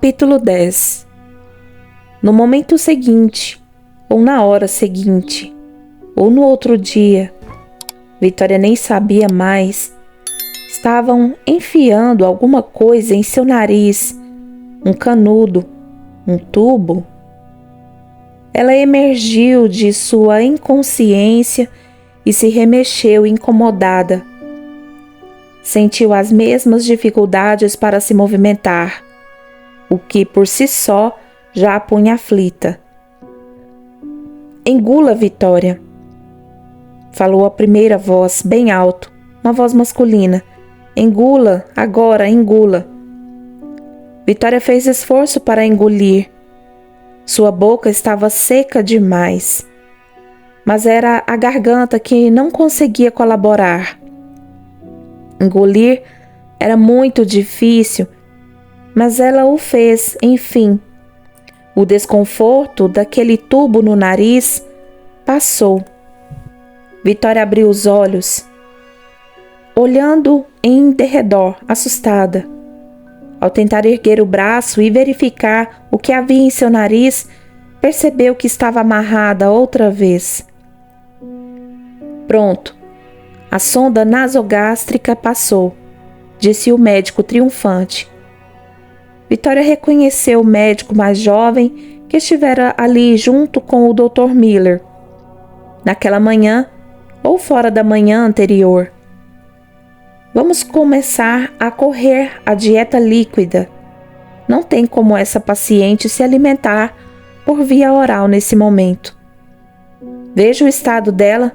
Capítulo 10. No momento seguinte, ou na hora seguinte, ou no outro dia, Vitória nem sabia mais. Estavam enfiando alguma coisa em seu nariz, um canudo, um tubo. Ela emergiu de sua inconsciência e se remexeu incomodada. Sentiu as mesmas dificuldades para se movimentar, o que por si só já a punha aflita. Engula, Vitória, falou a primeira voz, bem alto, uma voz masculina. Engula, agora, engula. Vitória fez esforço para engolir. Sua boca estava seca demais, mas era a garganta que não conseguia colaborar. Engolir era muito difícil, mas ela o fez, enfim. O desconforto daquele tubo no nariz passou. Vitória abriu os olhos, olhando em derredor, assustada. Ao tentar erguer o braço e verificar o que havia em seu nariz, percebeu que estava amarrada outra vez. Pronto, a sonda nasogástrica passou, disse o médico triunfante. Vitória reconheceu o médico mais jovem que estivera ali junto com o Dr. Miller, naquela manhã ou fora da manhã anterior. Vamos começar a correr a dieta líquida. Não tem como essa paciente se alimentar por via oral nesse momento. Veja o estado dela.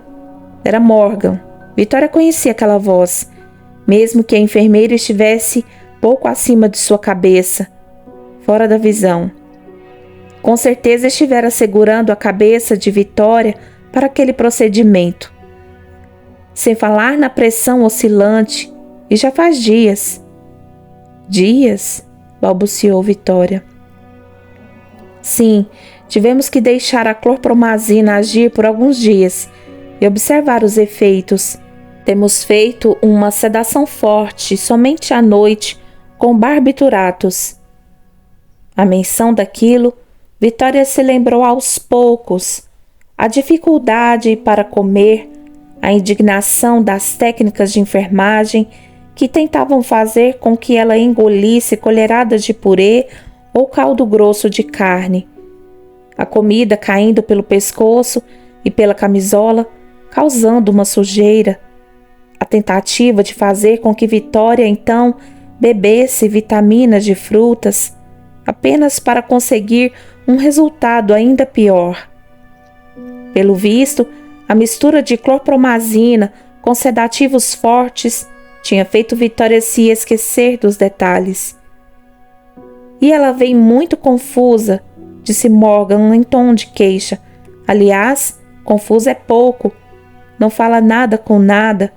Era Morgan. Vitória conhecia aquela voz, mesmo que a enfermeira estivesse pouco acima de sua cabeça, fora da visão. Com certeza estivera segurando a cabeça de Vitória para aquele procedimento. Sem falar na pressão oscilante, e já faz dias. Dias? Balbuciou Vitória. Sim, tivemos que deixar a clorpromazina agir por alguns dias e observar os efeitos. Temos feito uma sedação forte somente à noite com barbituratos. A menção daquilo, Vitória se lembrou aos poucos. A dificuldade para comer, a indignação das técnicas de enfermagem que tentavam fazer com que ela engolisse colheradas de purê ou caldo grosso de carne. A comida caindo pelo pescoço e pela camisola, causando uma sujeira. A tentativa de fazer com que Vitória então bebesse vitaminas de frutas, apenas para conseguir um resultado ainda pior. Pelo visto, a mistura de clorpromazina com sedativos fortes tinha feito Vitória se esquecer dos detalhes. E ela vem muito confusa, disse Morgan em tom de queixa. Aliás, confusa é pouco. Não fala nada com nada.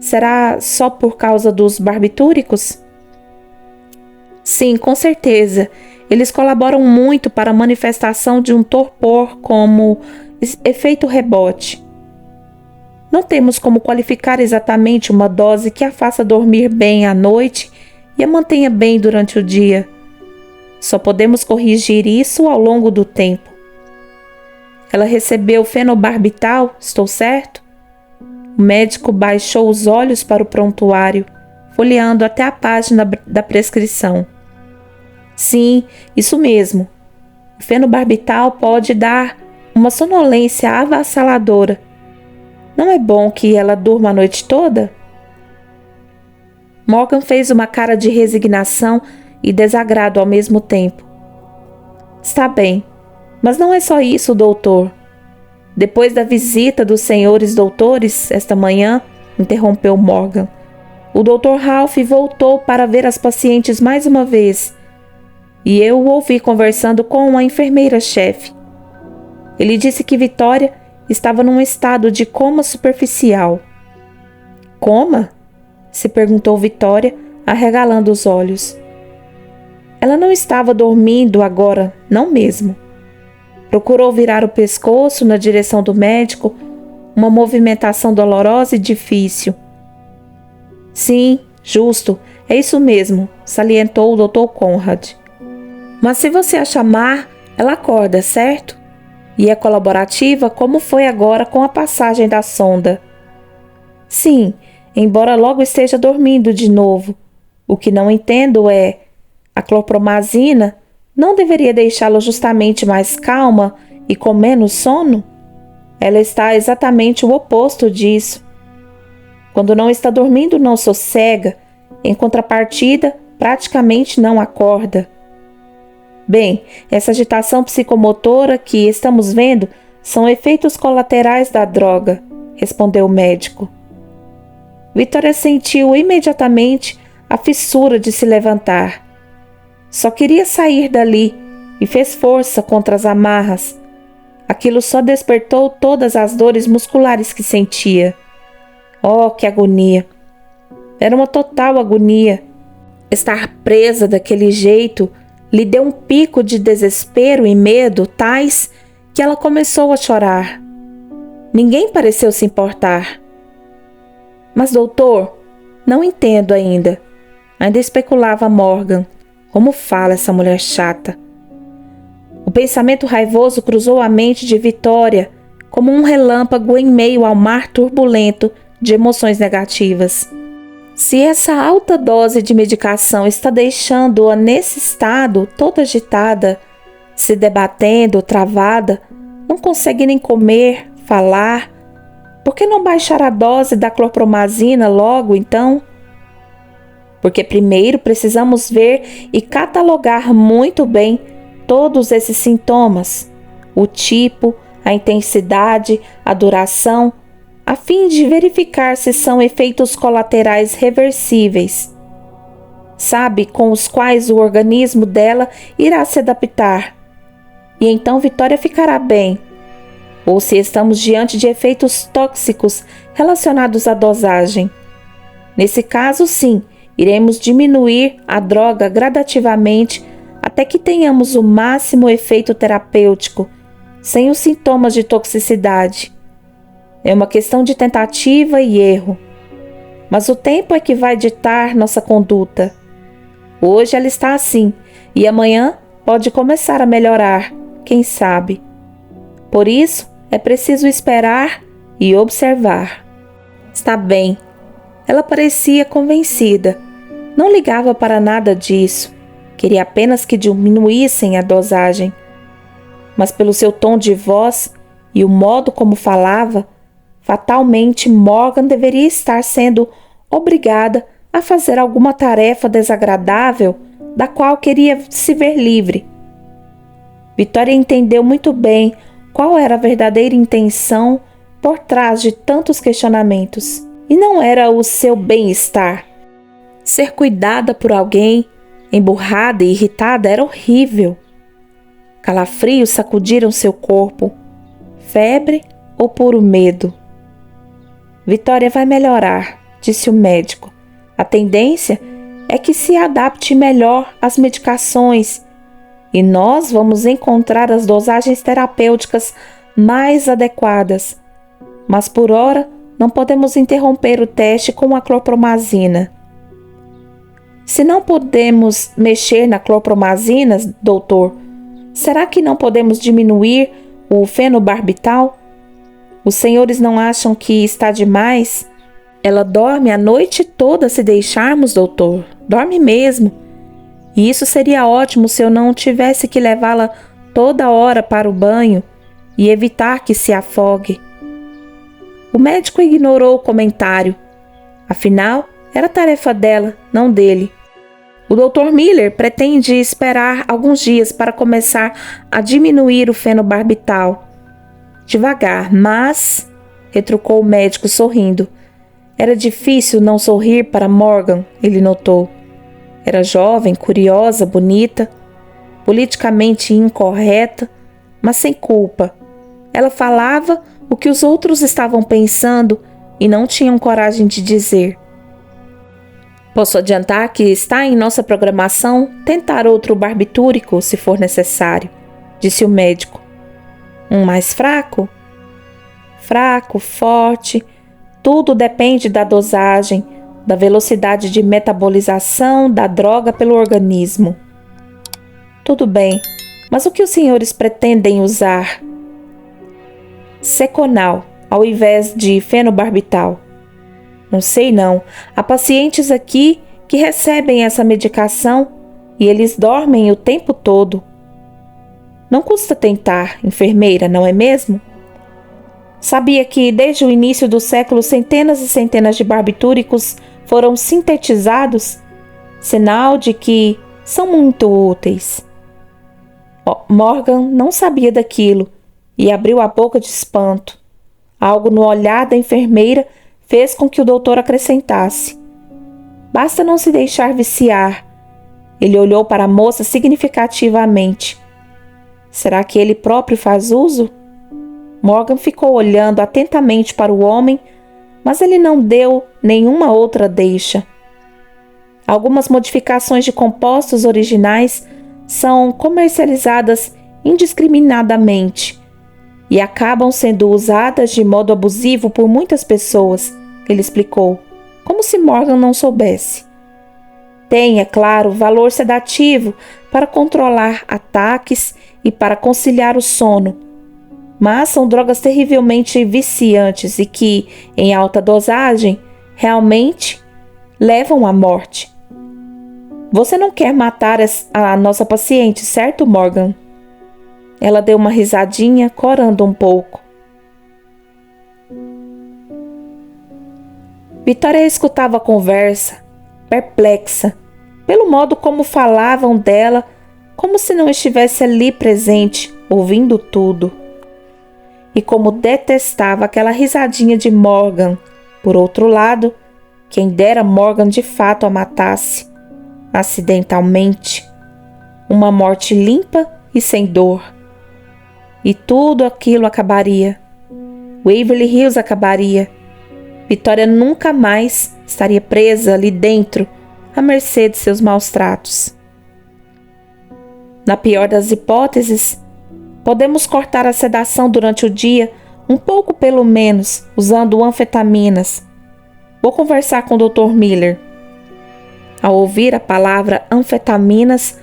Será só por causa dos barbitúricos? Sim, com certeza. Eles colaboram muito para a manifestação de um torpor como efeito rebote. Não temos como qualificar exatamente uma dose que a faça dormir bem à noite e a mantenha bem durante o dia. Só podemos corrigir isso ao longo do tempo. Ela recebeu fenobarbital, estou certo? O médico baixou os olhos para o prontuário, folheando até a página da prescrição. Sim, isso mesmo. O fenobarbital pode dar uma sonolência avassaladora. Não é bom que ela durma a noite toda? Morgan fez uma cara de resignação e desagrado ao mesmo tempo. Está bem, mas não é só isso, doutor. Depois da visita dos senhores doutores esta manhã, interrompeu Morgan, o Dr. Ralph voltou para ver as pacientes mais uma vez e eu o ouvi conversando com a enfermeira-chefe. Ele disse que Vitória estava num estado de coma superficial. Coma? Se perguntou Vitória, arregalando os olhos. Ela não estava dormindo agora, não mesmo. Procurou virar o pescoço na direção do médico, uma movimentação dolorosa e difícil. Sim, justo, é isso mesmo, salientou o Dr. Conrad. Mas se você a chamar, ela acorda, certo? E é colaborativa como foi agora com a passagem da sonda. Sim, embora logo esteja dormindo de novo. O que não entendo é, a clorpromazina não deveria deixá-la justamente mais calma e com menos sono? Ela está exatamente o oposto disso. Quando não está dormindo, não sossega. Em contrapartida, praticamente não acorda. Bem, essa agitação psicomotora que estamos vendo são efeitos colaterais da droga, respondeu o médico. Vitória sentiu imediatamente a fissura de se levantar. Só queria sair dali e fez força contra as amarras. Aquilo só despertou todas as dores musculares que sentia. Oh, que agonia! Era uma total agonia. Estar presa daquele jeito lhe deu um pico de desespero e medo tais que ela começou a chorar. Ninguém pareceu se importar. Mas, doutor, não entendo ainda. Ainda especulava Morgan. Como fala essa mulher chata? O pensamento raivoso cruzou a mente de Vitória como um relâmpago em meio ao mar turbulento de emoções negativas. Se essa alta dose de medicação está deixando-a nesse estado, toda agitada, se debatendo, travada, não consegue nem comer, falar, por que não baixar a dose da clorpromazina logo, então? Porque primeiro precisamos ver e catalogar muito bem todos esses sintomas, o tipo, a intensidade, a duração, a fim de verificar se são efeitos colaterais reversíveis, sabe, com os quais o organismo dela irá se adaptar. E então Vitória ficará bem. Ou se estamos diante de efeitos tóxicos relacionados à dosagem. Nesse caso, sim, iremos diminuir a droga gradativamente até que tenhamos o máximo efeito terapêutico, sem os sintomas de toxicidade. É uma questão de tentativa e erro. Mas o tempo é que vai ditar nossa conduta. Hoje ela está assim, e amanhã pode começar a melhorar, quem sabe. Por isso, é preciso esperar e observar. Está bem. Ela parecia convencida. Não ligava para nada disso. Queria apenas que diminuíssem a dosagem. Mas pelo seu tom de voz e o modo como falava, fatalmente Morgan deveria estar sendo obrigada a fazer alguma tarefa desagradável da qual queria se ver livre. Vitória entendeu muito bem qual era a verdadeira intenção por trás de tantos questionamentos. E não era o seu bem-estar. Ser cuidada por alguém, emburrada e irritada, era horrível. Calafrios sacudiram seu corpo. Febre ou puro medo? Vitória vai melhorar, disse o médico. A tendência é que se adapte melhor às medicações e nós vamos encontrar as dosagens terapêuticas mais adequadas. Mas por ora, não podemos interromper o teste com a clorpromazina. Se não podemos mexer na clorpromazina, doutor, será que não podemos diminuir o fenobarbital? Os senhores não acham que está demais? Ela dorme a noite toda se deixarmos, doutor. Dorme mesmo. E isso seria ótimo se eu não tivesse que levá-la toda hora para o banho e evitar que se afogue. O médico ignorou o comentário. Afinal, era tarefa dela, não dele. O Dr. Miller pretende esperar alguns dias para começar a diminuir o fenobarbital. Devagar, mas... retrucou o médico sorrindo. Era difícil não sorrir para Morgan, ele notou. Era jovem, curiosa, bonita, politicamente incorreta, mas sem culpa. Ela falava o que os outros estavam pensando e não tinham coragem de dizer. Posso adiantar que está em nossa programação tentar outro barbitúrico, se for necessário, disse o médico. Um mais fraco? Fraco, forte, tudo depende da dosagem, da velocidade de metabolização da droga pelo organismo. Tudo bem, mas o que os senhores pretendem usar? Seconal, ao invés de fenobarbital. Não sei não. Há pacientes aqui que recebem essa medicação e eles dormem o tempo todo. Não custa tentar, enfermeira, não é mesmo? Sabia que desde o início do século centenas e centenas de barbitúricos foram sintetizados? Sinal de que são muito úteis. Morgan não sabia daquilo e abriu a boca de espanto. Algo no olhar da enfermeira fez com que o doutor acrescentasse: basta não se deixar viciar. Ele olhou para a moça significativamente. Será que ele próprio faz uso? Morgan ficou olhando atentamente para o homem, mas ele não deu nenhuma outra deixa. Algumas modificações de compostos originais são comercializadas indiscriminadamente e acabam sendo usadas de modo abusivo por muitas pessoas, ele explicou, como se Morgan não soubesse. Tem, é claro, valor sedativo para controlar ataques e para conciliar o sono, mas são drogas terrivelmente viciantes e que, em alta dosagem, realmente levam à morte. Você não quer matar a nossa paciente, certo, Morgan? Ela deu uma risadinha, corando um pouco. Vitória escutava a conversa, perplexa, pelo modo como falavam dela, como se não estivesse ali presente, ouvindo tudo. E como detestava aquela risadinha de Morgan. Por outro lado, quem dera Morgan de fato a matasse, acidentalmente. Uma morte limpa e sem dor. E tudo aquilo acabaria. Waverly Hills acabaria. Vitória nunca mais estaria presa ali dentro, à mercê de seus maus tratos. Na pior das hipóteses, podemos cortar a sedação durante o dia, um pouco pelo menos, usando anfetaminas. Vou conversar com o Dr. Miller. Ao ouvir a palavra anfetaminas,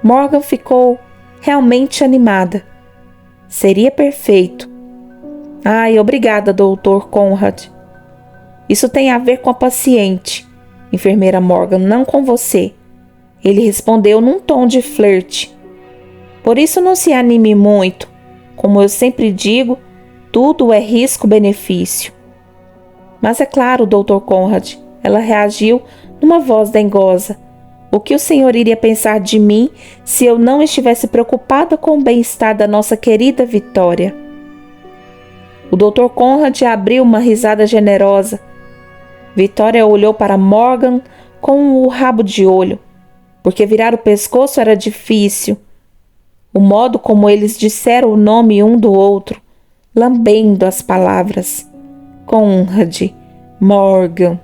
Morgan ficou realmente animada. Seria perfeito. Ai, obrigada, Dr. Conrad. Isso tem a ver com a paciente, enfermeira Morgan, não com você. Ele respondeu num tom de flerte. Por isso não se anime muito. Como eu sempre digo, tudo é risco-benefício. Mas é claro, Dr. Conrad, ela reagiu numa voz dengosa. O que o senhor iria pensar de mim se eu não estivesse preocupada com o bem-estar da nossa querida Vitória? O Dr. Conrad abriu uma risada generosa. Vitória olhou para Morgan com o rabo de olho, porque virar o pescoço era difícil. O modo como eles disseram o nome um do outro, lambendo as palavras. Conrad, Morgan,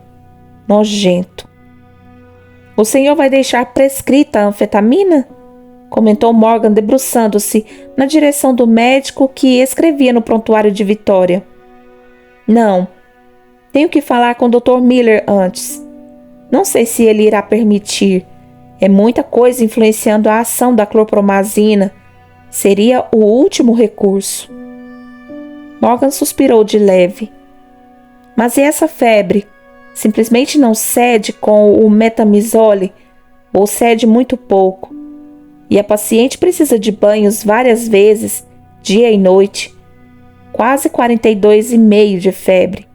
nojento. O senhor vai deixar prescrita a anfetamina? Comentou Morgan, debruçando-se na direção do médico que escrevia no prontuário de Vitória. Não. Tenho que falar com o Dr. Miller antes. Não sei se ele irá permitir. É muita coisa influenciando a ação da clorpromazina. Seria o último recurso. Morgan suspirou de leve. Mas e essa febre? Simplesmente não cede com o metamizole ou cede muito pouco. E a paciente precisa de banhos várias vezes, dia e noite. Quase 42,5 de febre.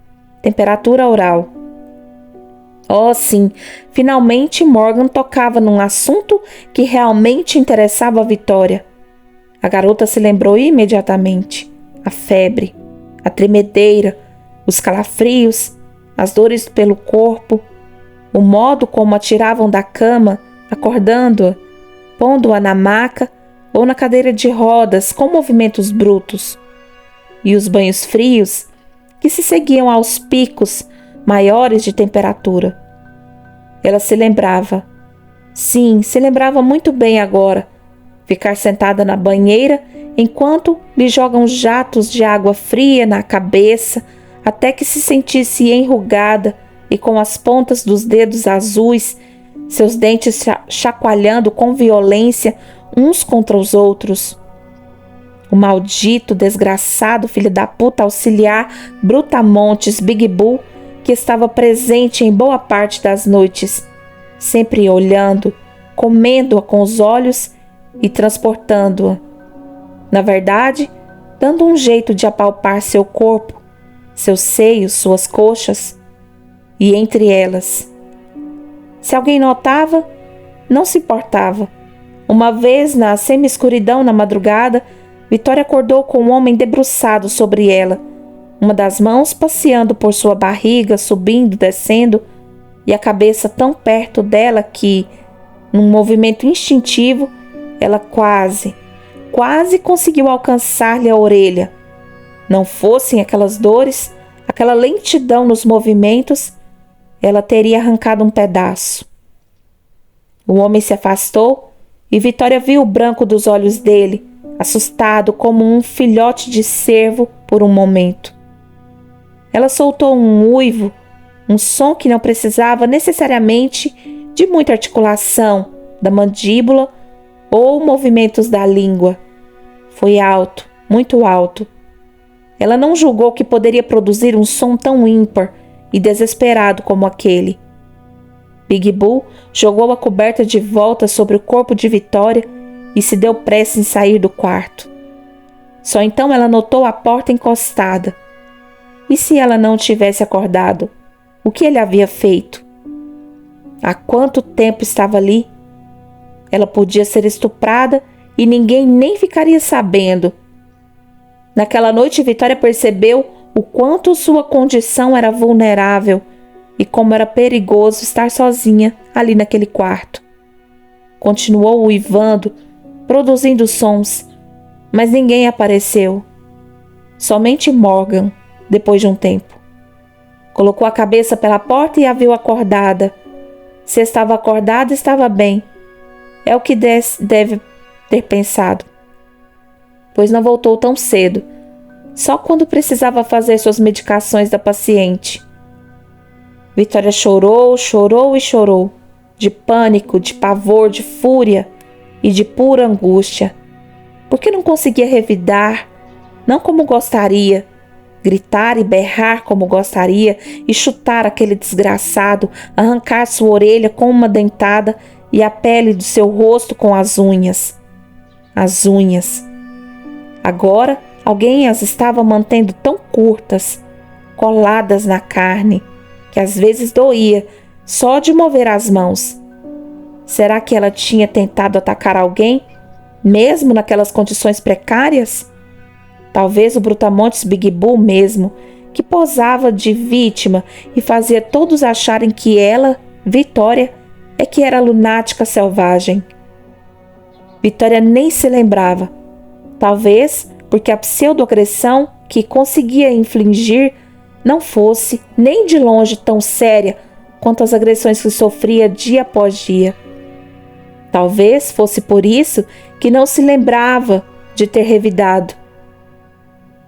Temperatura oral. Oh, sim, finalmente Morgan tocava num assunto que realmente interessava a Vitória. A garota se lembrou imediatamente. A febre, a tremedeira, os calafrios, as dores pelo corpo, o modo como a tiravam da cama, acordando-a, pondo-a na maca ou na cadeira de rodas com movimentos brutos. E os banhos frios, que se seguiam aos picos maiores de temperatura. Ela se lembrava. Sim, se lembrava muito bem agora. Ficar sentada na banheira enquanto lhe jogam jatos de água fria na cabeça até que se sentisse enrugada e com as pontas dos dedos azuis seus dentes chacoalhando com violência uns contra os outros. O maldito, desgraçado filho da puta auxiliar Brutamontes Big Bull, que estava presente em boa parte das noites, sempre olhando, comendo-a com os olhos e transportando-a. Na verdade, dando um jeito de apalpar seu corpo, seus seios, suas coxas, e entre elas. Se alguém notava, não se importava. Uma vez, na semi-escuridão na madrugada, Vitória acordou com um homem debruçado sobre ela, uma das mãos passeando por sua barriga, subindo, descendo, e a cabeça tão perto dela que, num movimento instintivo, ela quase conseguiu alcançar-lhe a orelha. Não fossem aquelas dores, aquela lentidão nos movimentos, ela teria arrancado um pedaço. O homem se afastou e Vitória viu o branco dos olhos dele, assustado como um filhote de cervo por um momento. Ela soltou um uivo, um som que não precisava necessariamente de muita articulação da mandíbula ou movimentos da língua. Foi alto, muito alto. Ela não julgou que poderia produzir um som tão ímpar e desesperado como aquele. Big Bull jogou a coberta de volta sobre o corpo de Vitória e se deu pressa em sair do quarto. Só então ela notou a porta encostada. E se ela não tivesse acordado? O que ele havia feito? Há quanto tempo estava ali? Ela podia ser estuprada e ninguém nem ficaria sabendo. Naquela noite, Vitória percebeu o quanto sua condição era vulnerável e como era perigoso estar sozinha ali naquele quarto. Continuou uivando, produzindo sons, mas ninguém apareceu. Somente Morgan, depois de um tempo. Colocou a cabeça pela porta e a viu acordada. Se estava acordada, estava bem. É o que deve ter pensado, pois não voltou tão cedo, só quando precisava fazer suas medicações da paciente. Vitória chorou, chorou e chorou, de pânico, de pavor, de fúria e de pura angústia, porque não conseguia revidar, não como gostaria, gritar e berrar como gostaria e chutar aquele desgraçado, arrancar sua orelha com uma dentada e a pele do seu rosto com as unhas. As unhas. Agora, alguém as estava mantendo tão curtas, coladas na carne, que às vezes doía só de mover as mãos. Será que ela tinha tentado atacar alguém, mesmo naquelas condições precárias? Talvez o Brutamontes Big Bull mesmo, que posava de vítima e fazia todos acharem que ela, Vitória, é que era lunática selvagem. Vitória nem se lembrava. Talvez porque a pseudo-agressão que conseguia infligir não fosse nem de longe tão séria quanto as agressões que sofria dia após dia. Talvez fosse por isso que não se lembrava de ter revidado.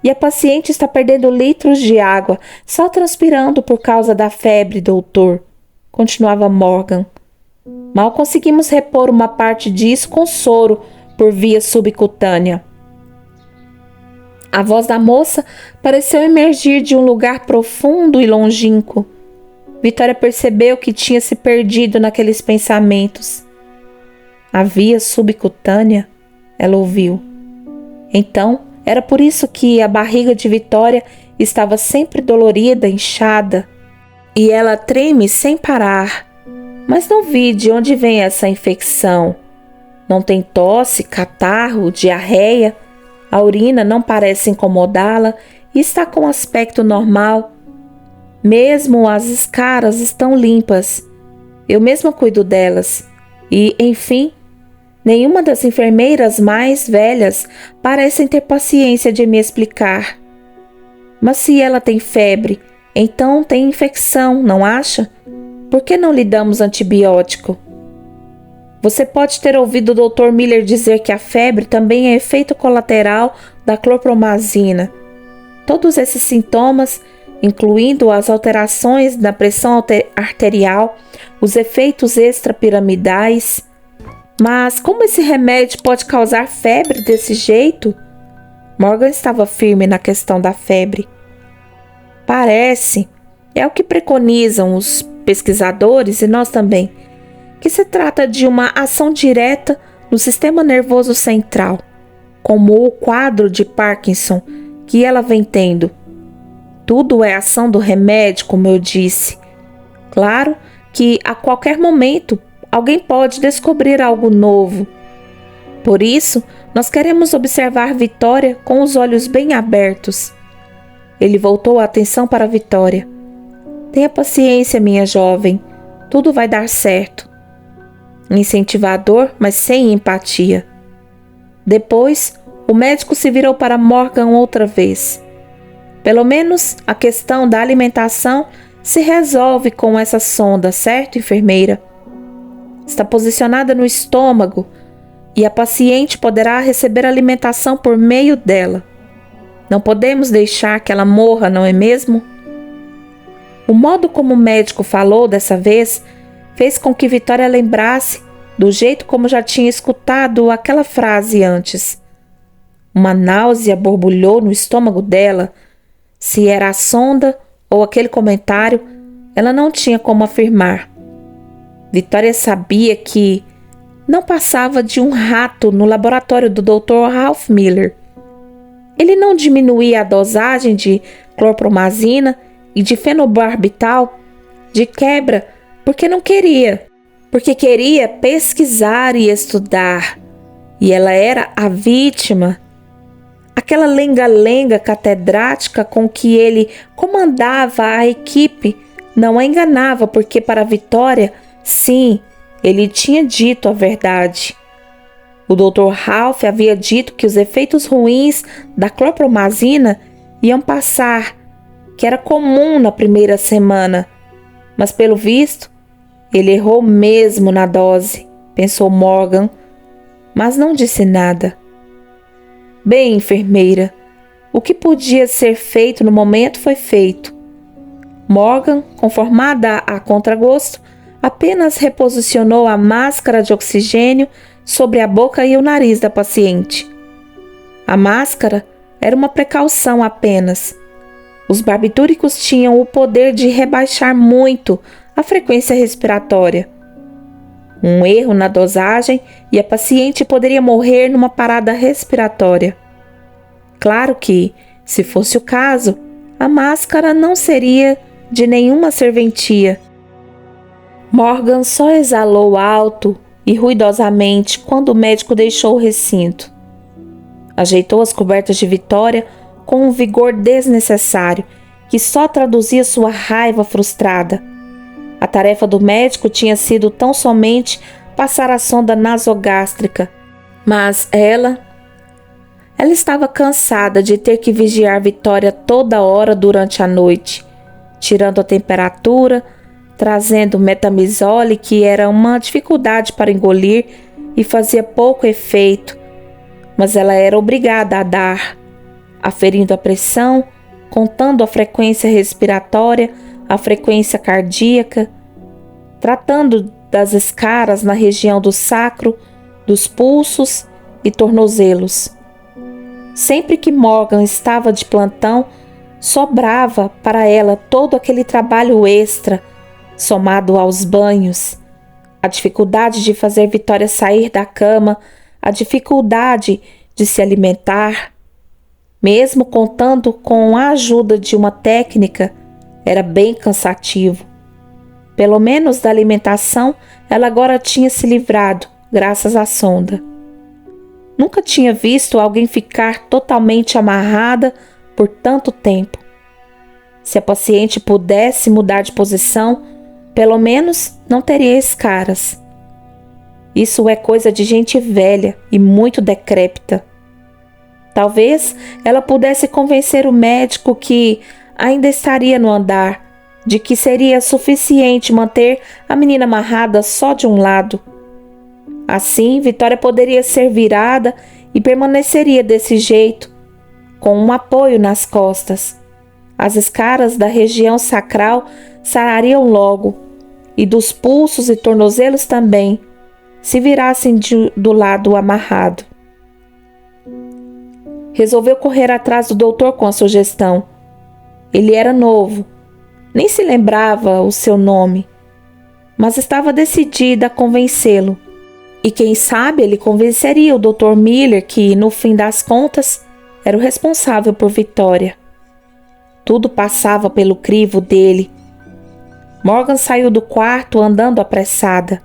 E a paciente está perdendo litros de água, só transpirando por causa da febre, doutor, continuava Morgan. Mal conseguimos repor uma parte disso com soro por via subcutânea. A voz da moça pareceu emergir de um lugar profundo e longínquo. Vitória percebeu que tinha se perdido naqueles pensamentos. A via subcutânea? Ela ouviu. Então, era por isso que a barriga de Vitória estava sempre dolorida, inchada, e ela treme sem parar. Mas não vi de onde vem essa infecção. Não tem tosse, catarro, diarreia. A urina não parece incomodá-la e está com aspecto normal. Mesmo as escaras estão limpas. Eu mesma cuido delas. E, enfim, nenhuma das enfermeiras mais velhas parecem ter paciência de me explicar. Mas se ela tem febre, então tem infecção, não acha? Por que não lhe damos antibiótico? Você pode ter ouvido o Dr. Miller dizer que a febre também é efeito colateral da clorpromazina. Todos esses sintomas incluindo as alterações na pressão arterial, os efeitos extrapiramidais. Mas como esse remédio pode causar febre desse jeito? Morgan estava firme na questão da febre. Parece, é o que preconizam os pesquisadores e nós também, que se trata de uma ação direta no sistema nervoso central, como o quadro de Parkinson que ela vem tendo. Tudo é ação do remédio, como eu disse. Claro que a qualquer momento alguém pode descobrir algo novo. Por isso, nós queremos observar Vitória com os olhos bem abertos. Ele voltou a atenção para Vitória. Tenha paciência, minha jovem. Tudo vai dar certo. Incentivador, mas sem empatia. Depois, o médico se virou para Morgan outra vez. Pelo menos a questão da alimentação se resolve com essa sonda, certo, enfermeira? Está posicionada no estômago e a paciente poderá receber alimentação por meio dela. Não podemos deixar que ela morra, não é mesmo? O modo como o médico falou dessa vez fez com que Vitória lembrasse do jeito como já tinha escutado aquela frase antes. Uma náusea borbulhou no estômago dela. Se era a sonda ou aquele comentário, ela não tinha como afirmar. Vitória sabia que não passava de um rato no laboratório do Dr. Ralph Miller. Ele não diminuía a dosagem de clorpromazina e de fenobarbital de quebra porque não queria, porque queria pesquisar e estudar. E ela era a vítima. Aquela lenga-lenga catedrática com que ele comandava a equipe não a enganava, porque para Vitória, sim, ele tinha dito a verdade. O Dr. Ralph havia dito que os efeitos ruins da clorpromazina iam passar, que era comum na primeira semana. Mas pelo visto, ele errou mesmo na dose, pensou Morgan, mas não disse nada. Bem, enfermeira, o que podia ser feito no momento foi feito. Morgan, conformada a contragosto, apenas reposicionou a máscara de oxigênio sobre a boca e o nariz da paciente. A máscara era uma precaução apenas. Os barbitúricos tinham o poder de rebaixar muito a frequência respiratória. Um erro na dosagem e a paciente poderia morrer numa parada respiratória. Claro que, se fosse o caso, a máscara não seria de nenhuma serventia. Morgan só exalou alto e ruidosamente quando o médico deixou o recinto. Ajeitou as cobertas de Vitória com um vigor desnecessário que só traduzia sua raiva frustrada. A tarefa do médico tinha sido tão somente passar a sonda nasogástrica, mas ela estava cansada de ter que vigiar Vitória toda hora durante a noite, tirando a temperatura, trazendo metamizole, que era uma dificuldade para engolir e fazia pouco efeito, mas ela era obrigada a dar, aferindo a pressão, contando a frequência respiratória, a frequência cardíaca, tratando das escaras na região do sacro, dos pulsos e tornozelos. Sempre que Morgan estava de plantão, sobrava para ela todo aquele trabalho extra, somado aos banhos, a dificuldade de fazer Vitória sair da cama, a dificuldade de se alimentar. Mesmo contando com a ajuda de uma técnica, era bem cansativo. Pelo menos da alimentação, ela agora tinha se livrado, graças à sonda. Nunca tinha visto alguém ficar totalmente amarrada por tanto tempo. Se a paciente pudesse mudar de posição, pelo menos não teria escaras. Isso é coisa de gente velha e muito decrépita. Talvez ela pudesse convencer o médico que ainda estaria no andar, de que seria suficiente manter a menina amarrada só de um lado. Assim, Vitória poderia ser virada e permaneceria desse jeito, com um apoio nas costas. as escaras da região sacral sarariam logo, e dos pulsos e tornozelos também, se virassem do lado amarrado. Resolveu correr atrás do doutor com a sugestão. Ele era novo, nem se lembrava o seu nome, mas estava decidida a convencê-lo. E quem sabe ele convenceria o Dr. Miller que, no fim das contas, era o responsável por Vitória. Tudo passava pelo crivo dele. Morgan saiu do quarto andando apressada.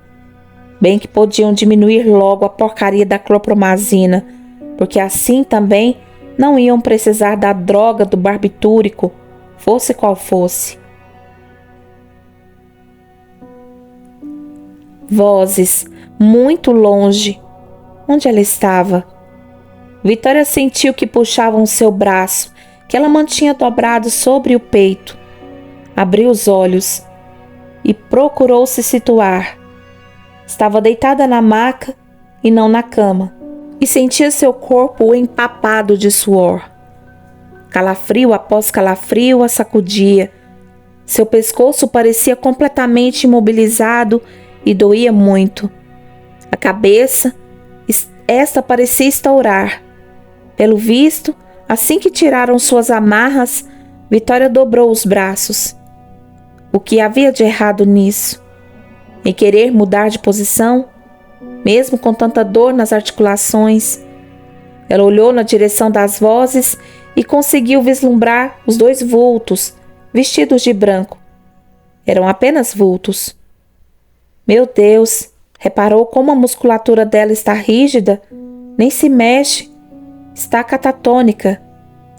Bem que podiam diminuir logo a porcaria da clorpromazina, porque assim também não iam precisar da droga do barbitúrico, fosse qual fosse. Vozes, muito longe. Onde ela estava? Vitória sentiu que puxavam seu braço, que ela mantinha dobrado sobre o peito. Abriu os olhos e procurou se situar. Estava deitada na maca e não na cama, e sentia seu corpo empapado de suor. Calafrio após calafrio a sacudia. Seu pescoço parecia completamente imobilizado e doía muito. A cabeça, esta parecia estourar. Pelo visto, assim que tiraram suas amarras, Vitória dobrou os braços. O que havia de errado nisso? Em querer mudar de posição, mesmo com tanta dor nas articulações? Ela olhou na direção das vozes e conseguiu vislumbrar os dois vultos, vestidos de branco. Eram apenas vultos. Meu Deus! Reparou como a musculatura dela está rígida? Nem se mexe. Está catatônica.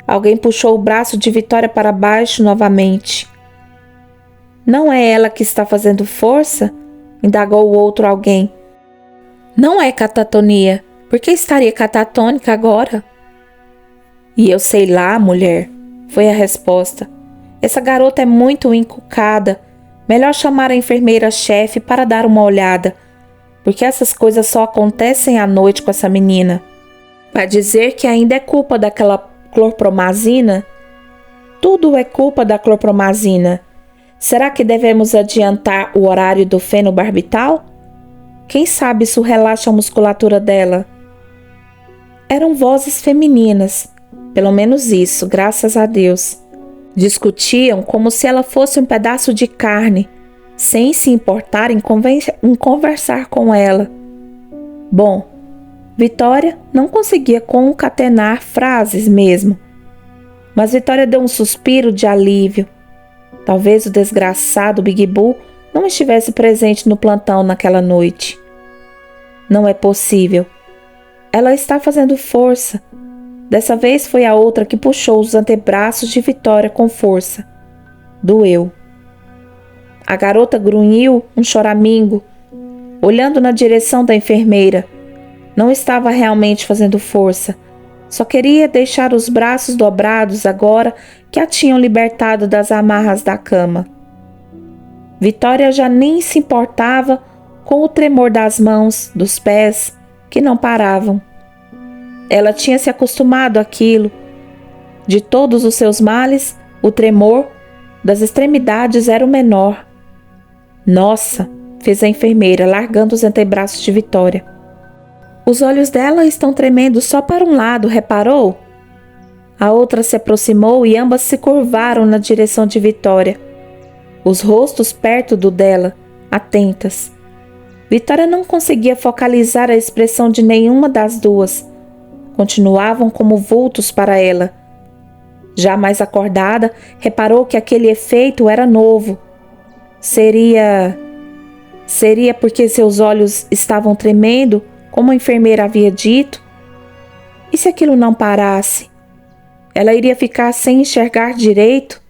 Alguém puxou o braço de Vitória para baixo novamente. Não é ela que está fazendo força? Indagou o outro alguém. Não é catatonia. Por que estaria catatônica agora? E eu sei lá, mulher, foi a resposta. Essa garota é muito encucada. Melhor chamar a enfermeira-chefe para dar uma olhada, porque essas coisas só acontecem à noite com essa menina. Vai dizer que ainda é culpa daquela clorpromazina? Tudo é culpa da clorpromazina. Será que devemos adiantar o horário do fenobarbital? Quem sabe isso relaxa a musculatura dela? Eram vozes femininas, pelo menos isso, graças a Deus. Discutiam como se ela fosse um pedaço de carne, sem se importar em conversar com ela. Bom, Vitória não conseguia concatenar frases mesmo. Mas Vitória deu um suspiro de alívio. Talvez o desgraçado Big Bull não estivesse presente no plantão naquela noite. Não é possível. Ela está fazendo força. Dessa vez foi a outra que puxou os antebraços de Vitória com força. Doeu. A garota grunhiu um choramingo, olhando na direção da enfermeira. Não estava realmente fazendo força. Só queria deixar os braços dobrados agora que a tinham libertado das amarras da cama. Vitória já nem se importava com o tremor das mãos, dos pés, que não paravam. Ela tinha se acostumado àquilo. De todos os seus males, o tremor das extremidades era o menor. Nossa, fez a enfermeira, largando os antebraços de Vitória. Os olhos dela estão tremendo só para um lado, reparou? A outra se aproximou e ambas se curvaram na direção de Vitória. Os rostos perto do dela, atentas. Vitória não conseguia focalizar a expressão de nenhuma das duas. Continuavam como vultos para ela. Já mais acordada, reparou que aquele efeito era novo. Seria porque seus olhos estavam tremendo, como a enfermeira havia dito? E se aquilo não parasse? Ela iria ficar sem enxergar direito?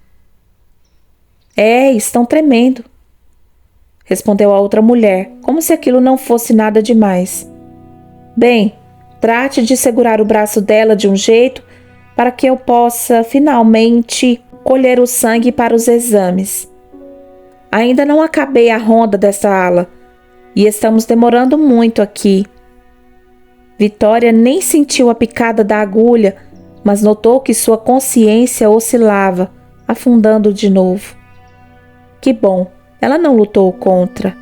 Estão tremendo, respondeu a outra mulher, como se aquilo não fosse nada demais. Bem, trate de segurar o braço dela de um jeito para que eu possa finalmente colher o sangue para os exames. Ainda não acabei a ronda dessa ala e estamos demorando muito aqui. Vitória nem sentiu a picada da agulha, mas notou que sua consciência oscilava, afundando de novo. Que bom, ela não lutou contra.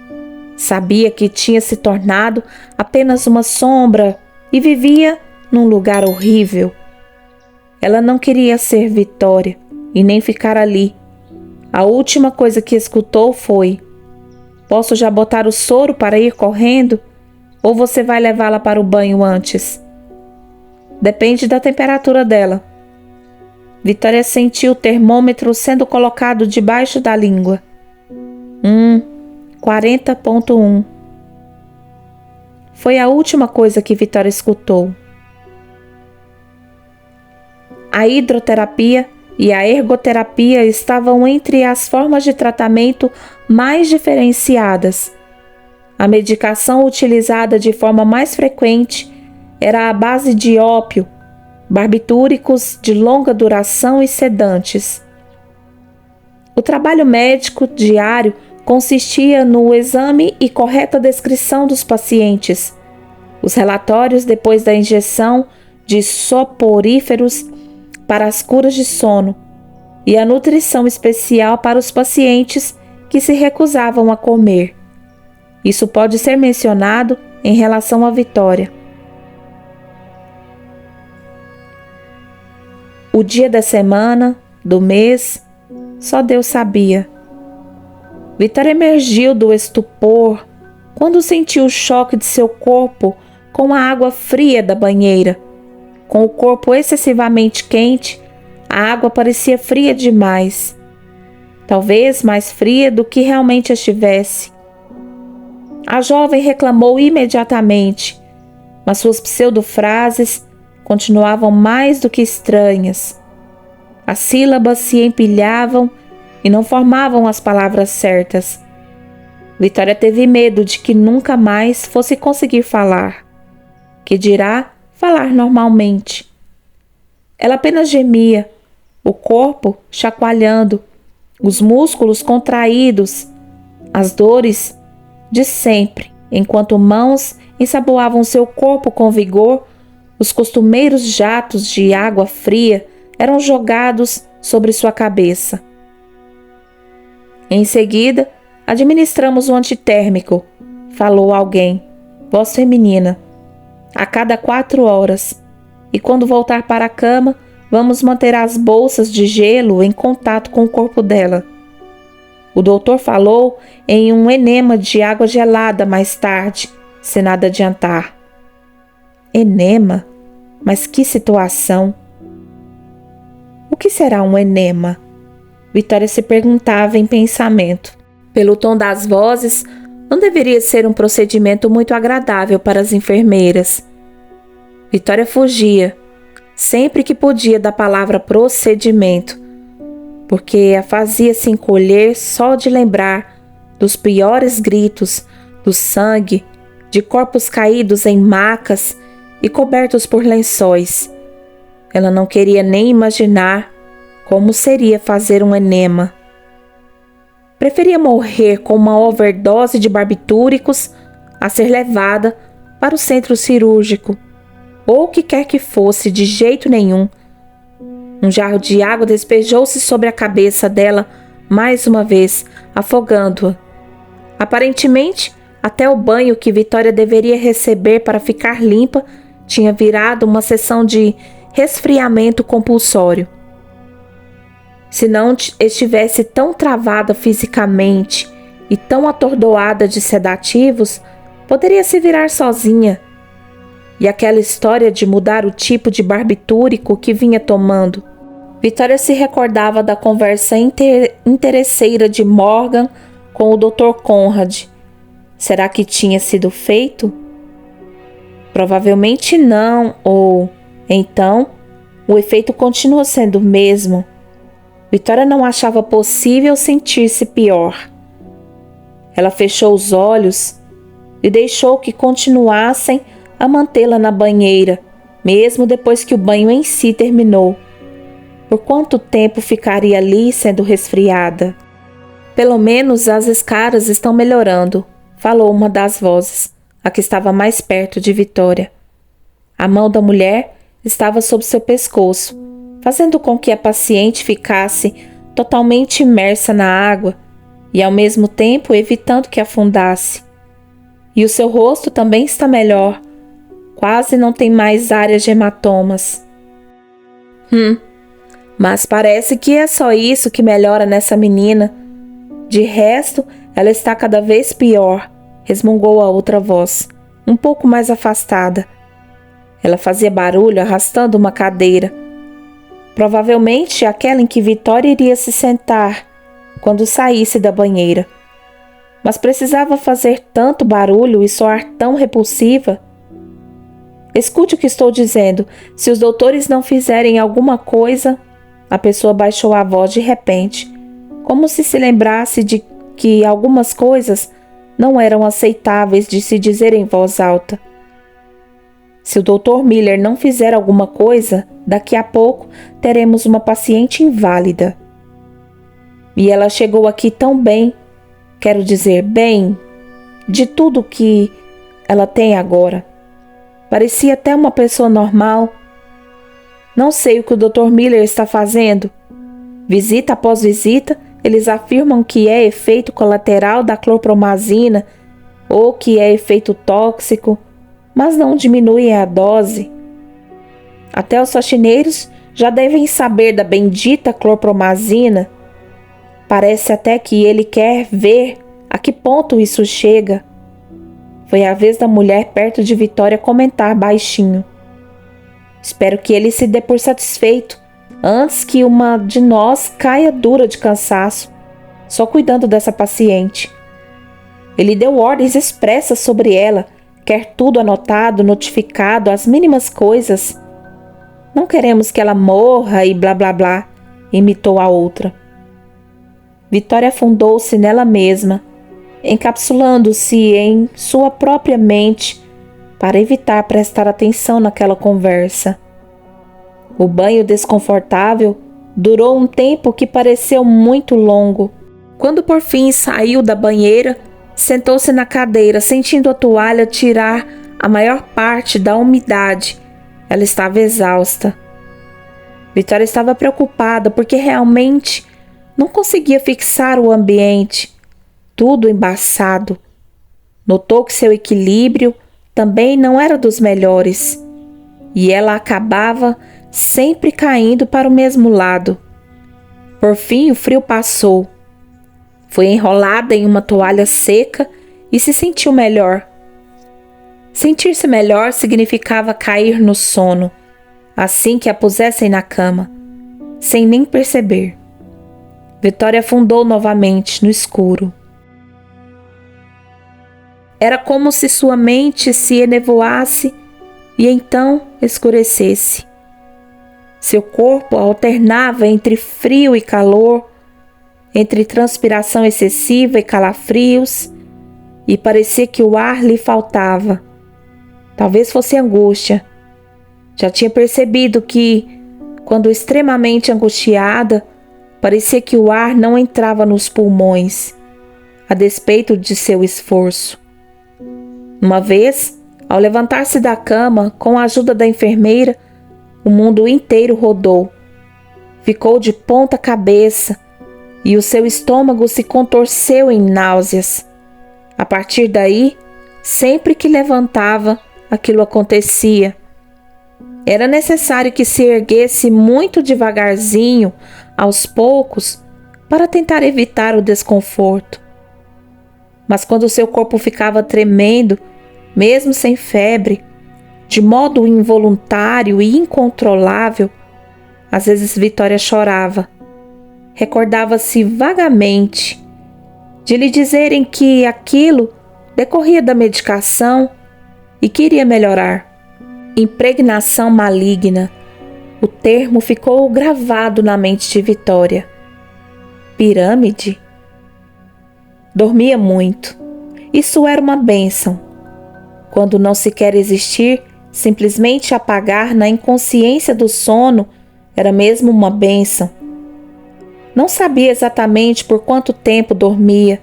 Sabia que tinha se tornado apenas uma sombra e vivia num lugar horrível. Ela não queria ser Vitória e nem ficar ali. A última coisa que escutou foi: posso já botar o soro para ir correndo? Ou você vai levá-la para o banho antes? Depende da temperatura dela. Vitória sentiu o termômetro sendo colocado debaixo da língua. 40,1. Foi a última coisa que Vitória escutou. A hidroterapia e a ergoterapia estavam entre as formas de tratamento mais diferenciadas. A medicação utilizada de forma mais frequente era à base de ópio, barbitúricos de longa duração e sedantes. O trabalho médico diário consistia no exame e correta descrição dos pacientes, os relatórios depois da injeção de soporíferos para as curas de sono e a nutrição especial para os pacientes que se recusavam a comer. Isso pode ser mencionado em relação à Vitória. O dia da semana, do mês, só Deus sabia. Vitória emergiu do estupor quando sentiu o choque de seu corpo com a água fria da banheira. Com o corpo excessivamente quente, a água parecia fria demais. Talvez mais fria do que realmente estivesse. A jovem reclamou imediatamente, mas suas pseudofrases continuavam mais do que estranhas. As sílabas se empilhavam e não formavam as palavras certas. Vitória teve medo de que nunca mais fosse conseguir falar. Que dirá falar normalmente. Ela apenas gemia, o corpo chacoalhando, os músculos contraídos, as dores de sempre, enquanto mãos ensaboavam seu corpo com vigor. Os costumeiros jatos de água fria eram jogados sobre sua cabeça. Em seguida, administramos um antitérmico, falou alguém, voz feminina, a cada 4 horas. E quando voltar para a cama, vamos manter as bolsas de gelo em contato com o corpo dela. O doutor falou em um enema de água gelada mais tarde, se nada adiantar. Enema? Mas que situação! O que será um enema? Vitória se perguntava em pensamento. Pelo tom das vozes, não deveria ser um procedimento muito agradável para as enfermeiras. Vitória fugia, sempre que podia, da palavra procedimento, porque a fazia se encolher só de lembrar dos piores gritos, do sangue, de corpos caídos em macas e cobertos por lençóis. Ela não queria nem imaginar como seria fazer um enema. Preferia morrer com uma overdose de barbitúricos a ser levada para o centro cirúrgico, ou o que quer que fosse, de jeito nenhum. Um jarro de água despejou-se sobre a cabeça dela mais uma vez, afogando-a. Aparentemente, até o banho que Vitória deveria receber para ficar limpa tinha virado uma sessão de resfriamento compulsório. Se não estivesse tão travada fisicamente e tão atordoada de sedativos, poderia se virar sozinha. E aquela história de mudar o tipo de barbitúrico que vinha tomando. Vitória se recordava da conversa interesseira de Morgan com o Dr. Conrad. Será que tinha sido feito? Provavelmente não, ou então o efeito continua sendo o mesmo. Vitória não achava possível sentir-se pior. Ela fechou os olhos e deixou que continuassem a mantê-la na banheira, mesmo depois que o banho em si terminou. Por quanto tempo ficaria ali sendo resfriada? Pelo menos as escaras estão melhorando, falou uma das vozes, a que estava mais perto de Vitória. A mão da mulher estava sob seu pescoço, fazendo com que a paciente ficasse totalmente imersa na água e ao mesmo tempo evitando que afundasse. E o seu rosto também está melhor, quase não tem mais áreas de hematomas. Mas parece que é só isso que melhora nessa menina. De resto, ela está cada vez pior, resmungou a outra voz, um pouco mais afastada. Ela fazia barulho arrastando uma cadeira. Provavelmente aquela em que Vitória iria se sentar quando saísse da banheira. Mas precisava fazer tanto barulho e soar tão repulsiva? Escute o que estou dizendo. Se os doutores não fizerem alguma coisa... A pessoa baixou a voz de repente, como se lembrasse de que algumas coisas não eram aceitáveis de se dizer em voz alta. Se o Dr. Miller não fizer alguma coisa, daqui a pouco teremos uma paciente inválida. E ela chegou aqui tão bem, quero dizer, bem, de tudo que ela tem agora. Parecia até uma pessoa normal. Não sei o que o Dr. Miller está fazendo. Visita após visita, eles afirmam que é efeito colateral da clorpromazina ou que é efeito tóxico, mas não diminuem a dose. Até os faxineiros já devem saber da bendita clorpromazina. Parece até que ele quer ver a que ponto isso chega. Foi a vez da mulher perto de Vitória comentar baixinho. Espero que ele se dê por satisfeito, antes que uma de nós caia dura de cansaço, só cuidando dessa paciente. Ele deu ordens expressas sobre ela, quer tudo anotado, notificado, as mínimas coisas. Não queremos que ela morra e blá blá blá, imitou a outra. Vitória afundou-se nela mesma, encapsulando-se em sua própria mente, para evitar prestar atenção naquela conversa. O banho desconfortável durou um tempo que pareceu muito longo. Quando por fim saiu da banheira, sentou-se na cadeira, sentindo a toalha tirar a maior parte da umidade. Ela estava exausta. Vitória estava preocupada porque realmente não conseguia fixar o ambiente, tudo embaçado. Notou que seu equilíbrio também não era dos melhores, e ela acabava sempre caindo para o mesmo lado. Por fim, o frio passou. Foi enrolada em uma toalha seca e se sentiu melhor. Sentir-se melhor significava cair no sono, assim que a pusessem na cama, sem nem perceber. Vitória afundou novamente no escuro. Era como se sua mente se enevoasse e então escurecesse. Seu corpo alternava entre frio e calor, entre transpiração excessiva e calafrios, e parecia que o ar lhe faltava. Talvez fosse angústia. Já tinha percebido que, quando extremamente angustiada, parecia que o ar não entrava nos pulmões, a despeito de seu esforço. Uma vez, ao levantar-se da cama, com a ajuda da enfermeira, o mundo inteiro rodou. Ficou de ponta cabeça e o seu estômago se contorceu em náuseas. A partir daí, sempre que levantava, aquilo acontecia. Era necessário que se erguesse muito devagarzinho, aos poucos, para tentar evitar o desconforto. Mas quando seu corpo ficava tremendo, mesmo sem febre, de modo involuntário e incontrolável, às vezes Vitória chorava. Recordava-se vagamente de lhe dizerem que aquilo decorria da medicação e que iria melhorar. Impregnação maligna. O termo ficou gravado na mente de Vitória. Pirâmide? Dormia muito. Isso era uma bênção. Quando não se quer existir, simplesmente apagar na inconsciência do sono era mesmo uma bênção. Não sabia exatamente por quanto tempo dormia,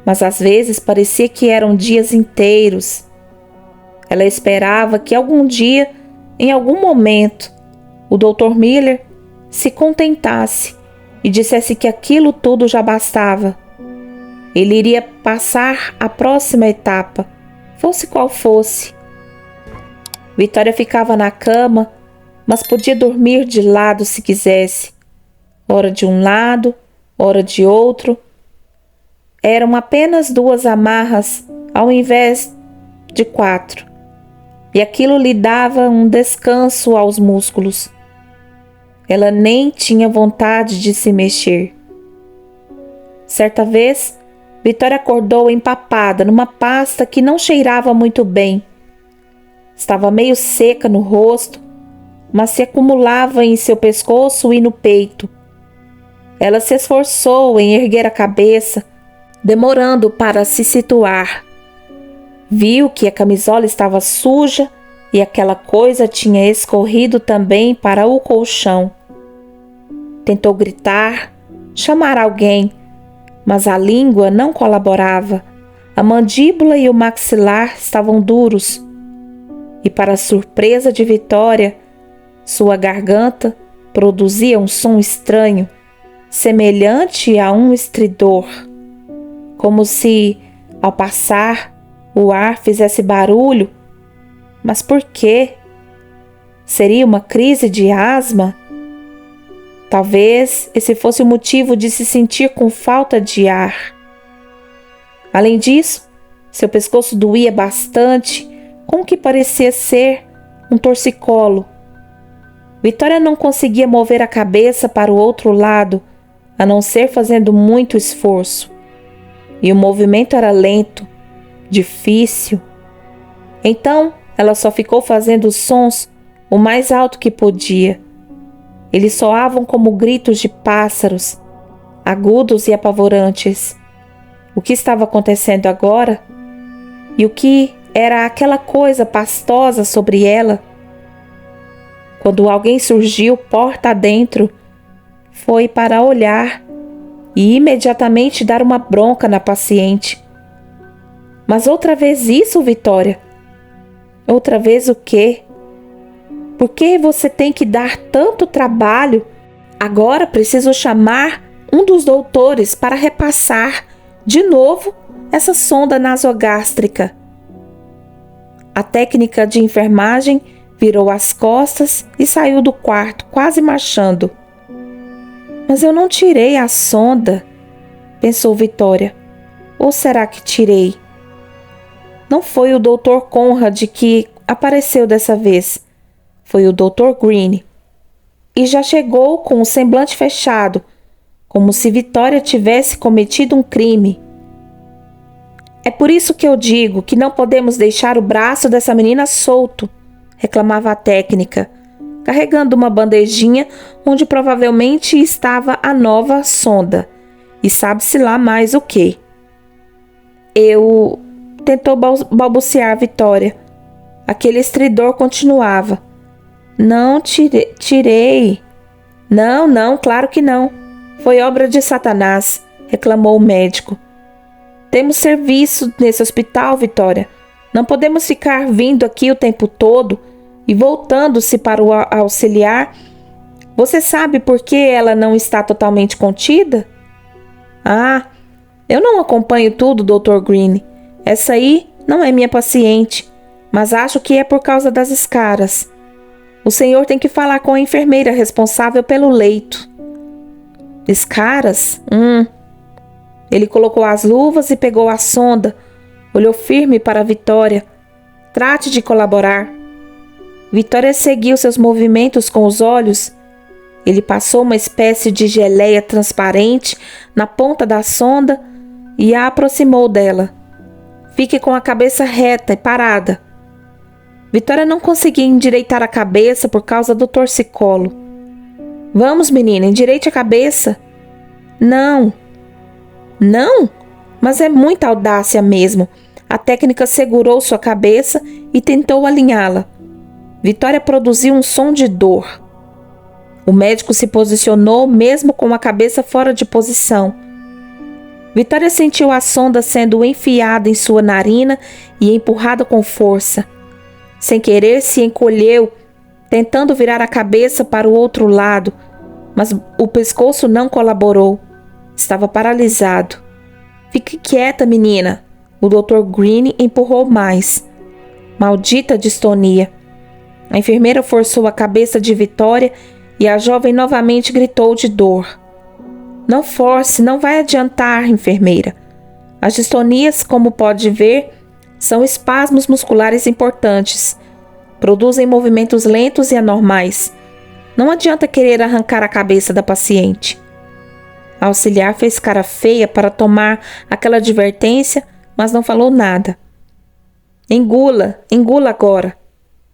mas às vezes parecia que eram dias inteiros. Ela esperava que algum dia, em algum momento, o Dr. Miller se contentasse e dissesse que aquilo tudo já bastava. Ele iria passar à próxima etapa, fosse qual fosse. Vitória ficava na cama, mas podia dormir de lado se quisesse. Ora de um lado, ora de outro. Eram apenas 2 amarras ao invés de 4. E aquilo lhe dava um descanso aos músculos. Ela nem tinha vontade de se mexer. Certa vez, Vitória acordou empapada numa pasta que não cheirava muito bem. Estava meio seca no rosto, mas se acumulava em seu pescoço e no peito. Ela se esforçou em erguer a cabeça, demorando para se situar. Viu que a camisola estava suja e aquela coisa tinha escorrido também para o colchão. Tentou gritar, chamar alguém, mas a língua não colaborava. A mandíbula e o maxilar estavam duros. E para surpresa de Vitória, sua garganta produzia um som estranho, semelhante a um estridor, como se, ao passar, o ar fizesse barulho. Mas por quê? Seria uma crise de asma? Talvez esse fosse o motivo de se sentir com falta de ar. Além disso, seu pescoço doía bastante, com o que parecia ser um torcicolo. Vitória não conseguia mover a cabeça para o outro lado, a não ser fazendo muito esforço. E o movimento era lento, difícil. Então, ela só ficou fazendo sons o mais alto que podia. Eles soavam como gritos de pássaros, agudos e apavorantes. O que estava acontecendo agora? E o que era aquela coisa pastosa sobre ela? Quando alguém surgiu porta adentro, foi para olhar e imediatamente dar uma bronca na paciente. Mas outra vez isso, Vitória? Outra vez o quê? Por que você tem que dar tanto trabalho? Agora preciso chamar um dos doutores para repassar de novo essa sonda nasogástrica. A técnica de enfermagem virou as costas e saiu do quarto, quase marchando. Mas eu não tirei a sonda, pensou Vitória. Ou será que tirei? Não foi o Dr. Conrad que apareceu dessa vez. Foi o Dr. Green. E já chegou com o semblante fechado, como se Vitória tivesse cometido um crime. É por isso que eu digo que não podemos deixar o braço dessa menina solto, reclamava a técnica, carregando uma bandejinha onde provavelmente estava a nova sonda, e sabe-se lá mais o que. Tentou balbuciar Vitória. Aquele estridor continuava. Não tirei. Não, claro que não. Foi obra de Satanás, reclamou o médico. Temos serviço nesse hospital, Vitória. Não podemos ficar vindo aqui o tempo todo e voltando-se para o auxiliar. Você sabe por que ela não está totalmente contida? Ah, eu não acompanho tudo, Dr. Green. Essa aí não é minha paciente, mas acho que é por causa das escaras. O senhor tem que falar com a enfermeira responsável pelo leito. Escaras? Ele colocou as luvas e pegou a sonda. Olhou firme para Vitória. Trate de colaborar. Vitória seguiu seus movimentos com os olhos. Ele passou uma espécie de geleia transparente na ponta da sonda e a aproximou dela. Fique com a cabeça reta e parada. Vitória não conseguia endireitar a cabeça por causa do torcicolo. Vamos, menina, endireite a cabeça. Não? Mas é muita audácia mesmo. A técnica segurou sua cabeça e tentou alinhá-la. Vitória produziu um som de dor. O médico se posicionou mesmo com a cabeça fora de posição. Vitória sentiu a sonda sendo enfiada em sua narina e empurrada com força. Sem querer, se encolheu, tentando virar a cabeça para o outro lado, mas o pescoço não colaborou. Estava paralisado. Fique quieta, menina. O Dr. Green empurrou mais. Maldita distonia. A enfermeira forçou a cabeça de Vitória e a jovem novamente gritou de dor. Não force, não vai adiantar, enfermeira. As distonias, como pode ver, são espasmos musculares importantes. Produzem movimentos lentos e anormais. Não adianta querer arrancar a cabeça da paciente. A auxiliar fez cara feia para tomar aquela advertência, mas não falou nada. Engula agora,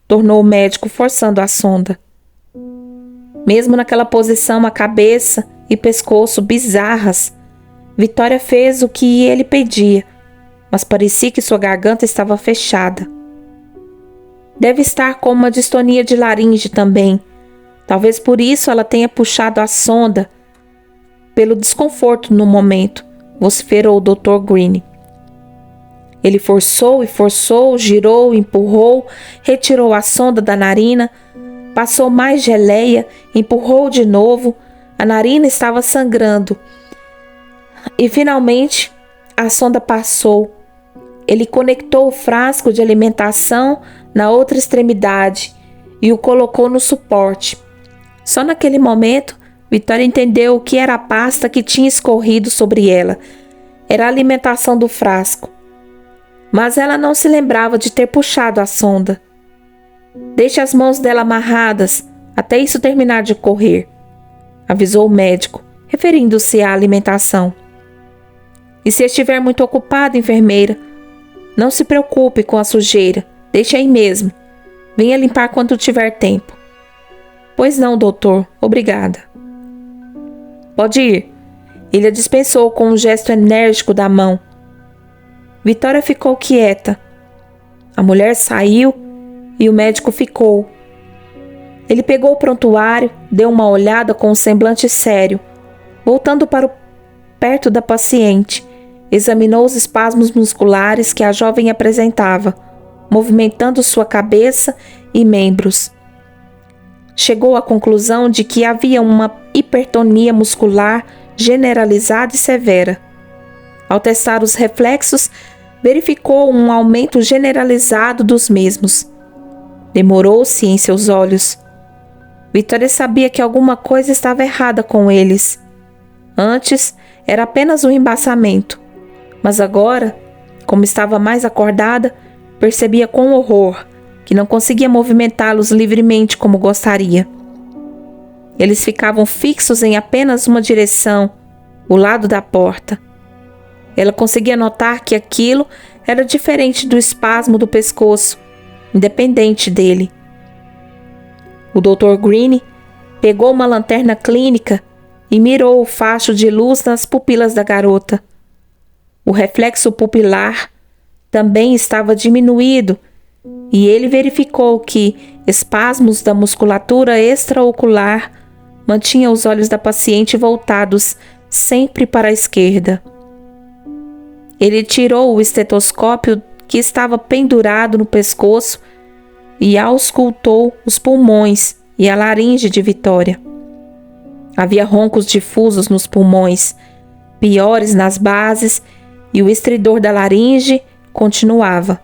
tornou o médico forçando a sonda. Mesmo naquela posição, a cabeça e pescoço bizarras, Vitória fez o que ele pedia, mas parecia que sua garganta estava fechada. Deve estar com uma distonia de laringe também. Talvez por isso ela tenha puxado a sonda pelo desconforto no momento, vociferou o Dr. Green. Ele forçou e forçou, girou, empurrou, retirou a sonda da narina, passou mais geleia, empurrou de novo. A narina estava sangrando. E finalmente a sonda passou. Ele conectou o frasco de alimentação na outra extremidade e o colocou no suporte. Só naquele momento, Vitória entendeu o que era a pasta que tinha escorrido sobre ela. Era a alimentação do frasco. Mas ela não se lembrava de ter puxado a sonda. Deixe as mãos dela amarradas até isso terminar de correr, avisou o médico, referindo-se à alimentação. E se estiver muito ocupada, enfermeira, não se preocupe com a sujeira, deixe aí mesmo. Venha limpar quando tiver tempo. Pois não, doutor, obrigada. Pode ir. Ele a dispensou com um gesto enérgico da mão. Vitória ficou quieta. A mulher saiu e o médico ficou. Ele pegou o prontuário, deu uma olhada com um semblante sério, voltando para perto da paciente, examinou os espasmos musculares que a jovem apresentava, movimentando sua cabeça e membros. Chegou à conclusão de que havia uma hipertonia muscular generalizada e severa. Ao testar os reflexos, verificou um aumento generalizado dos mesmos. Demorou-se em seus olhos. Vitória sabia que alguma coisa estava errada com eles. Antes, era apenas um embaçamento. Mas agora, como estava mais acordada, percebia com horror que não conseguia movimentá-los livremente como gostaria. Eles ficavam fixos em apenas uma direção, o lado da porta. Ela conseguia notar que aquilo era diferente do espasmo do pescoço, independente dele. O Dr. Green pegou uma lanterna clínica e mirou o facho de luz nas pupilas da garota. O reflexo pupilar também estava diminuído e ele verificou que espasmos da musculatura extraocular mantinham os olhos da paciente voltados sempre para a esquerda. Ele tirou o estetoscópio que estava pendurado no pescoço e auscultou os pulmões e a laringe de Vitória. Havia roncos difusos nos pulmões, piores nas bases, e o estridor da laringe continuava.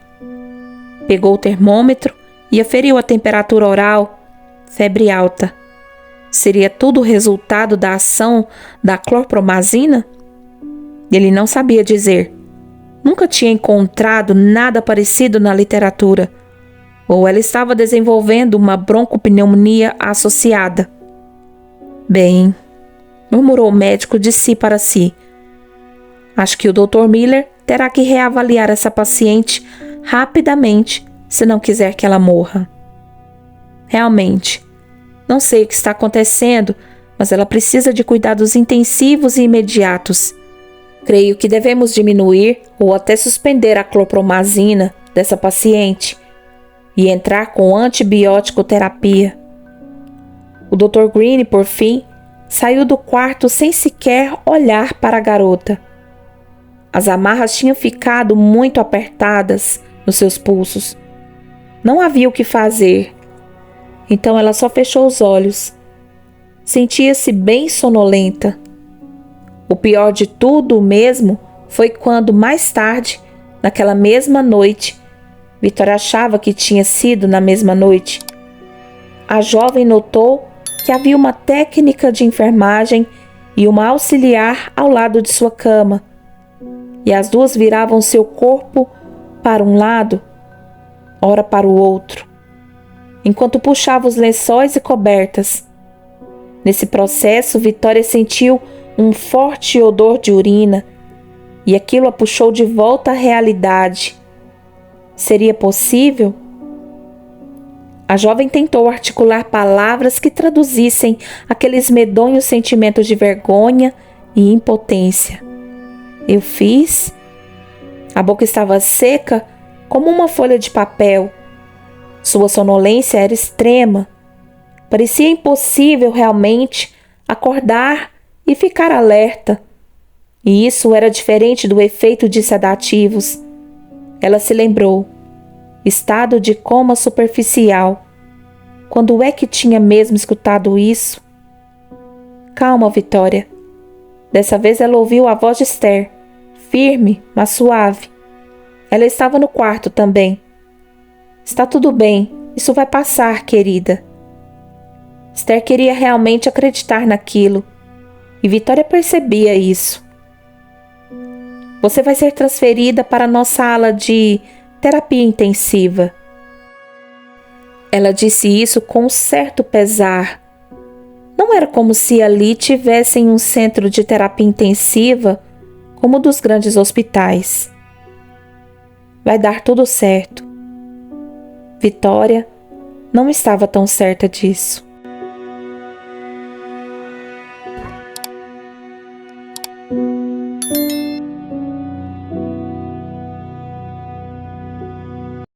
Pegou o termômetro e aferiu a temperatura oral, febre alta. Seria tudo resultado da ação da clorpromazina? Ele não sabia dizer. Nunca tinha encontrado nada parecido na literatura. Ou ela estava desenvolvendo uma broncopneumonia associada. Bem, murmurou o médico de si para si. Acho que o Dr. Miller terá que reavaliar essa paciente rapidamente se não quiser que ela morra. Realmente, não sei o que está acontecendo, mas ela precisa de cuidados intensivos e imediatos. Creio que devemos diminuir ou até suspender a clorpromazina dessa paciente e entrar com antibiótico terapia. O Dr. Green, por fim, saiu do quarto sem sequer olhar para a garota. As amarras tinham ficado muito apertadas nos seus pulsos. Não havia o que fazer. Então ela só fechou os olhos. Sentia-se bem sonolenta. O pior de tudo mesmo foi quando, mais tarde, naquela mesma noite, Vitória achava que tinha sido na mesma noite. A jovem notou que havia uma técnica de enfermagem e uma auxiliar ao lado de sua cama, e as duas viravam seu corpo para um lado, ora para o outro, enquanto puxava os lençóis e cobertas. Nesse processo, Vitória sentiu um forte odor de urina, e aquilo a puxou de volta à realidade. Seria possível? A jovem tentou articular palavras que traduzissem aqueles medonhos sentimentos de vergonha e impotência. Eu fiz? A boca estava seca como uma folha de papel. Sua sonolência era extrema. Parecia impossível realmente acordar e ficar alerta. E isso era diferente do efeito de sedativos. Ela se lembrou. Estado de coma superficial. Quando é que tinha mesmo escutado isso? Calma, Vitória. Dessa vez ela ouviu a voz de Esther, firme, mas suave. Ela estava no quarto também. Está tudo bem, isso vai passar, querida. Esther queria realmente acreditar naquilo, e Vitória percebia isso. Você vai ser transferida para a nossa ala de terapia intensiva. Ela disse isso com um certo pesar. Não era como se ali tivessem um centro de terapia intensiva como o dos grandes hospitais. Vai dar tudo certo. Vitória não estava tão certa disso.